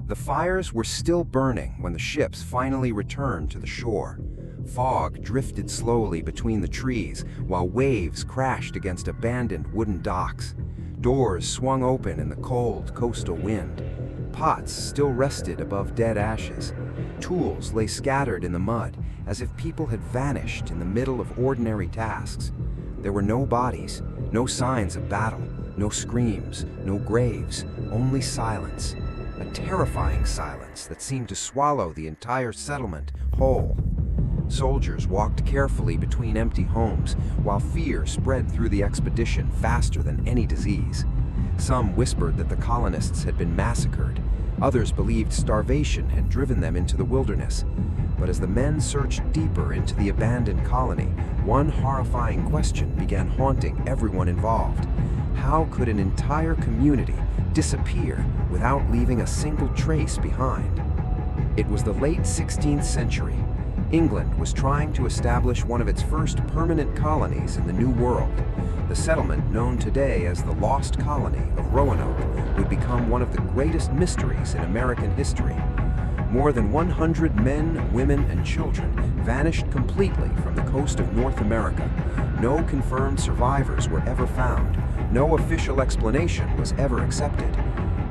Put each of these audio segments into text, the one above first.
The fires were still burning when the ships finally returned to the shore. Fog drifted slowly between the trees while waves crashed against abandoned wooden docks. Doors swung open in the cold coastal wind. Pots still rested above dead ashes. Tools lay scattered in the mud as if people had vanished in the middle of ordinary tasks. There were no bodies, no signs of battle, no screams, no graves, only silence. A terrifying silence that seemed to swallow the entire settlement whole. Soldiers walked carefully between empty homes while fear spread through the expedition faster than any disease. Some whispered that the colonists had been massacred. Others believed starvation had driven them into the wilderness. But as the men searched deeper into the abandoned colony, one horrifying question began haunting everyone involved. How could an entire community disappear without leaving a single trace behind? It was the late 16th century. England was trying to establish one of its first permanent colonies in the New World. The settlement, known today as the Lost Colony of Roanoke, would become one of the greatest mysteries in American history. More than 100 men, women, and children vanished completely from the coast of North America. No confirmed survivors were ever found. No official explanation was ever accepted.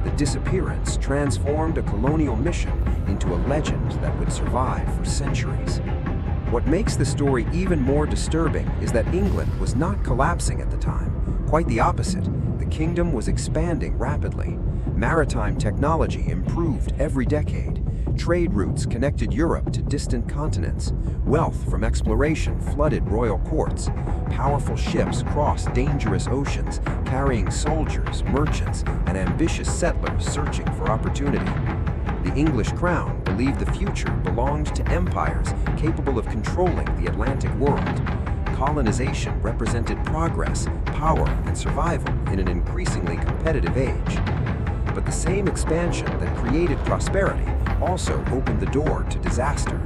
The disappearance transformed a colonial mission into a legend that would survive for centuries. What makes the story even more disturbing is that England was not collapsing at the time. Quite the opposite. The kingdom was expanding rapidly. Maritime technology improved every decade. Trade routes connected Europe to distant continents. Wealth from exploration flooded royal courts. Powerful ships crossed dangerous oceans, carrying soldiers, merchants, and ambitious settlers searching for opportunity. The English crown believed the future belonged to empires capable of controlling the Atlantic world. Colonization represented progress, power, and survival in an increasingly competitive age. But the same expansion that created prosperity also opened the door to disaster.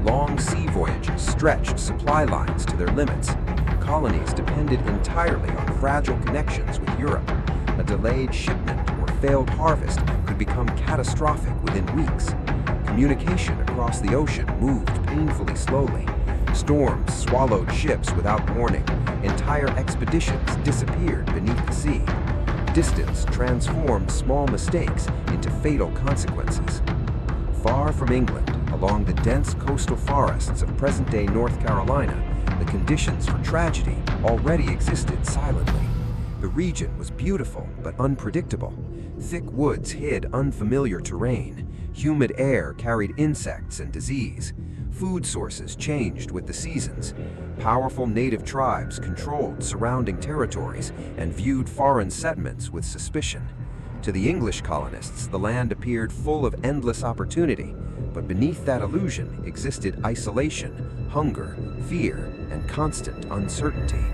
Long sea voyages stretched supply lines to their limits. Colonies depended entirely on fragile connections with Europe. A delayed shipment or failed harvest could become catastrophic within weeks. Communication across the ocean moved painfully slowly. Storms swallowed ships without warning. Entire expeditions disappeared beneath the sea. Distance transformed small mistakes into fatal consequences. Far from England, along the dense coastal forests of present-day North Carolina, the conditions for tragedy already existed silently. The region was beautiful but unpredictable. Thick woods hid unfamiliar terrain. Humid air carried insects and disease. Food sources changed with the seasons. Powerful native tribes controlled surrounding territories and viewed foreign settlements with suspicion. To the English colonists, the land appeared full of endless opportunity, but beneath that illusion existed isolation, hunger, fear, and constant uncertainty.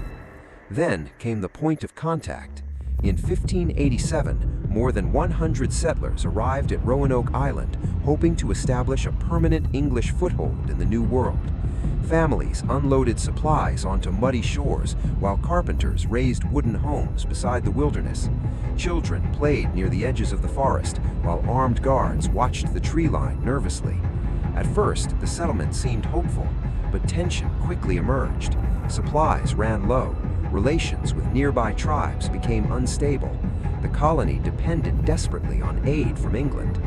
Then came the point of contact. In 1587, more than 100 settlers arrived at Roanoke Island, hoping to establish a permanent English foothold in the New World. Families unloaded supplies onto muddy shores, while carpenters raised wooden homes beside the wilderness. Children played near the edges of the forest, while armed guards watched the tree line nervously. At first, the settlement seemed hopeful, but tension quickly emerged. Supplies ran low. Relations with nearby tribes became unstable. The colony depended desperately on aid from England.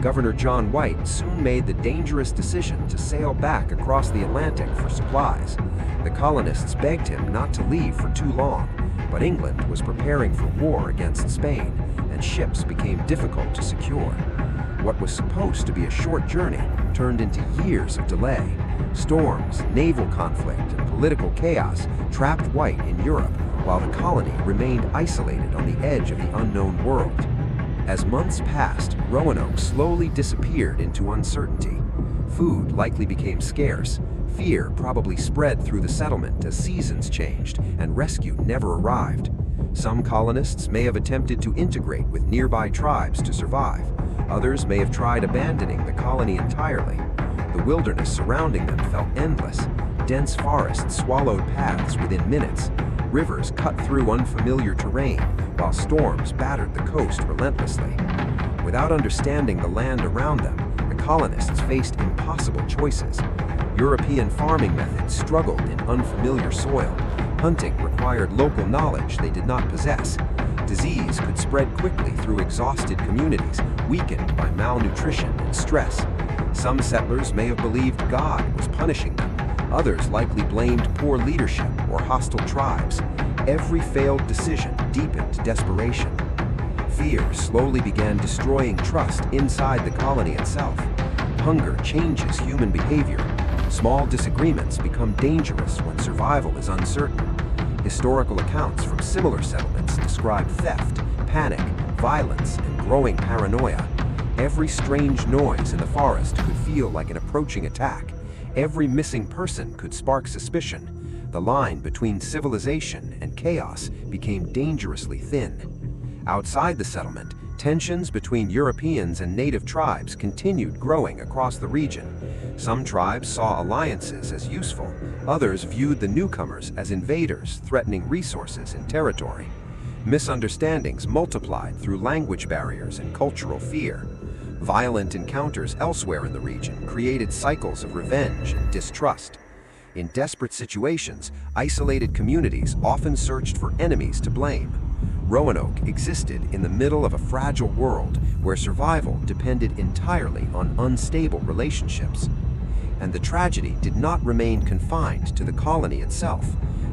Governor John White soon made the dangerous decision to sail back across the Atlantic for supplies. The colonists begged him not to leave for too long, but England was preparing for war against Spain, and ships became difficult to secure. What was supposed to be a short journey turned into years of delay. Storms, naval conflict, and political chaos trapped White in Europe, while the colony remained isolated on the edge of the unknown world. As months passed, Roanoke slowly disappeared into uncertainty. Food likely became scarce. Fear probably spread through the settlement as seasons changed, and rescue never arrived. Some colonists may have attempted to integrate with nearby tribes to survive. Others may have tried abandoning the colony entirely. The wilderness surrounding them felt endless. Dense forests swallowed paths within minutes. Rivers cut through unfamiliar terrain, while storms battered the coast relentlessly. Without understanding the land around them, the colonists faced impossible choices. European farming methods struggled in unfamiliar soil. Hunting required local knowledge they did not possess. Disease could spread quickly through exhausted communities, weakened by malnutrition and stress. Some settlers may have believed God was punishing them. Others likely blamed poor leadership or hostile tribes. Every failed decision deepened desperation. Fear slowly began destroying trust inside the colony itself. Hunger changes human behavior. Small disagreements become dangerous when survival is uncertain. Historical accounts from similar settlements describe theft, panic, violence, and growing paranoia. Every strange noise in the forest could feel like an approaching attack. Every missing person could spark suspicion. The line between civilization and chaos became dangerously thin. Outside the settlement, tensions between Europeans and native tribes continued growing across the region. Some tribes saw alliances as useful. Others viewed the newcomers as invaders threatening resources and territory. Misunderstandings multiplied through language barriers and cultural fear. Violent encounters elsewhere in the region created cycles of revenge and distrust. In desperate situations, isolated communities often searched for enemies to blame. Roanoke existed in the middle of a fragile world where survival depended entirely on unstable relationships. And the tragedy did not remain confined to the colony itself.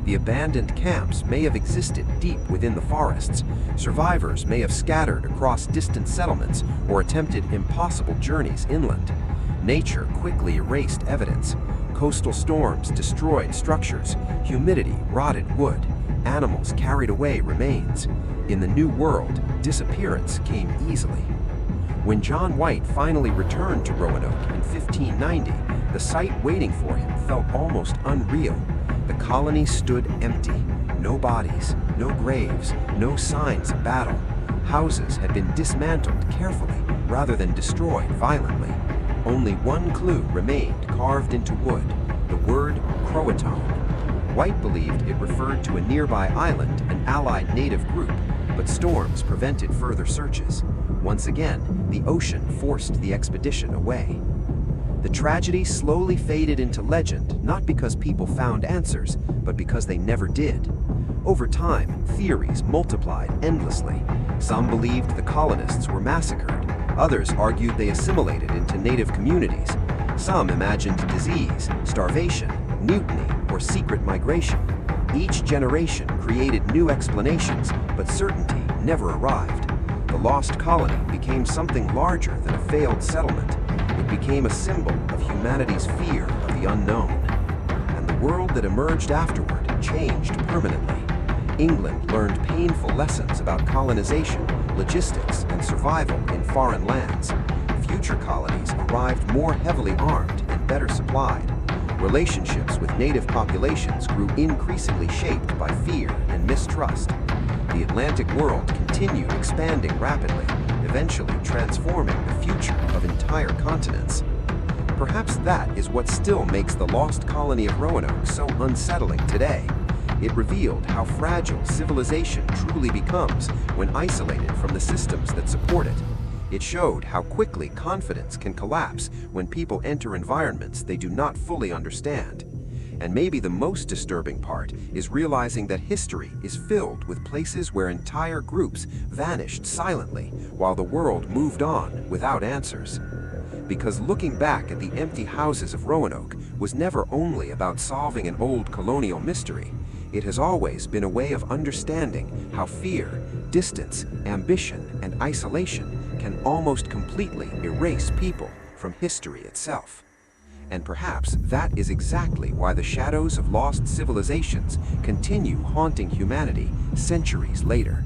The abandoned camps may have existed deep within the forests. Survivors may have scattered across distant settlements or attempted impossible journeys inland. Nature quickly erased evidence. Coastal storms destroyed structures. Humidity rotted wood. Animals carried away remains. In the New World, disappearance came easily. When John White finally returned to Roanoke in 1590, the sight waiting for him felt almost unreal. The colony stood empty. No bodies, no graves, no signs of battle. Houses had been dismantled carefully rather than destroyed violently. Only one clue remained carved into wood, the word Croatoan. White believed it referred to a nearby island, an allied native group, but storms prevented further searches. Once again, the ocean forced the expedition away. The tragedy slowly faded into legend, not because people found answers, but because they never did. Over time, theories multiplied endlessly. Some believed the colonists were massacred. Others argued they assimilated into native communities. Some imagined disease, starvation, mutiny, or secret migration. Each generation created new explanations, but certainty never arrived. The Lost Colony became something larger than a failed settlement. It became a symbol of humanity's fear of the unknown. And the world that emerged afterward changed permanently. England learned painful lessons about colonization, logistics, and survival in foreign lands. Future colonies arrived more heavily armed and better supplied. Relationships with native populations grew increasingly shaped by fear and mistrust. The Atlantic world continued expanding rapidly, eventually transforming the future of entire continents. Perhaps that is what still makes the Lost Colony of Roanoke so unsettling today. It revealed how fragile civilization truly becomes when isolated from the systems that support it. It showed how quickly confidence can collapse when people enter environments they do not fully understand. And maybe the most disturbing part is realizing that history is filled with places where entire groups vanished silently while the world moved on without answers. Because looking back at the empty houses of Roanoke was never only about solving an old colonial mystery. It has always been a way of understanding how fear, distance, ambition, and isolation can almost completely erase people from history itself. And perhaps that is exactly why the shadows of lost civilizations continue haunting humanity centuries later.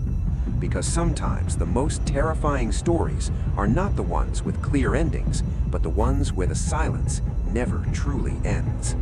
Because sometimes the most terrifying stories are not the ones with clear endings, but the ones where the silence never truly ends.